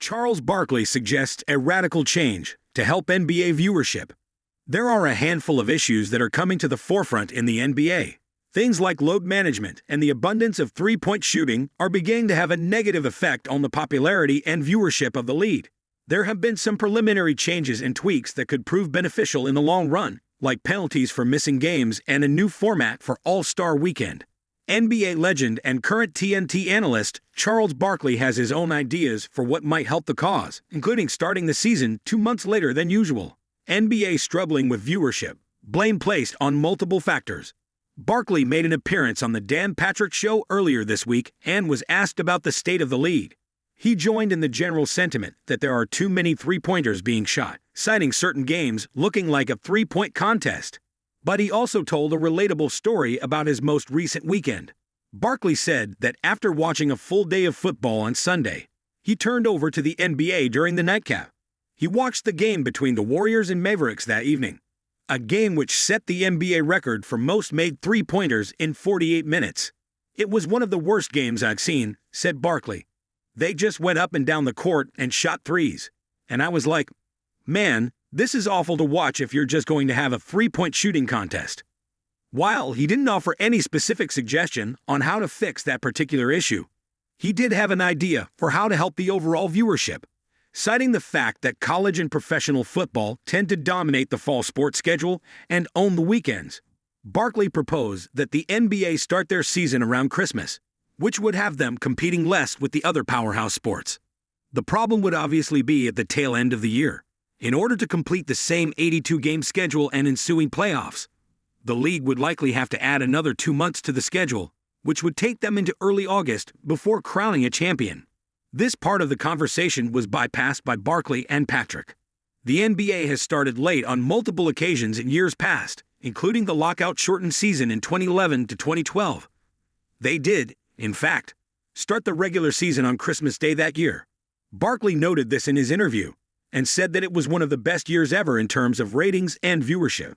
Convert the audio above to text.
Charles Barkley suggests a radical change to help NBA viewership. There are a handful of issues that are coming to the forefront in the NBA. Things like load management and the abundance of three-point shooting are beginning to have a negative effect on the popularity and viewership of the league. There have been some preliminary changes and tweaks that could prove beneficial in the long run, like penalties for missing games and a new format for All-Star Weekend. NBA legend and current TNT analyst Charles Barkley has his own ideas for what might help the cause, including starting the season 2 months later than usual. NBA struggling with viewership, blame placed on multiple factors. Barkley made an appearance on the Dan Patrick Show earlier this week and was asked about the state of the league. He joined in the general sentiment that there are too many three-pointers being shot, citing certain games looking like a three-point contest. But he also told a relatable story about his most recent weekend. Barkley said that after watching a full day of football on Sunday, he turned over to the NBA during the nightcap. He watched the game between the Warriors and Mavericks that evening, a game which set the NBA record for most made three-pointers in 48 minutes. "It was one of the worst games I'd seen," said Barkley. "They just went up and down the court and shot threes. And I was like, man, this is awful to watch if you're just going to have a three-point shooting contest." While he didn't offer any specific suggestion on how to fix that particular issue, he did have an idea for how to help the overall viewership, citing the fact that college and professional football tend to dominate the fall sports schedule and own the weekends. Barkley proposed that the NBA start their season around Christmas, which would have them competing less with the other powerhouse sports. The problem would obviously be at the tail end of the year. In order to complete the same 82-game schedule and ensuing playoffs, the league would likely have to add another 2 months to the schedule, which would take them into early August before crowning a champion. This part of the conversation was bypassed by Barkley and Patrick. The NBA has started late on multiple occasions in years past, including the lockout-shortened season in 2011 to 2012. They did, in fact, start the regular season on Christmas Day that year. Barkley noted this in his interview and said that it was one of the best years ever in terms of ratings and viewership.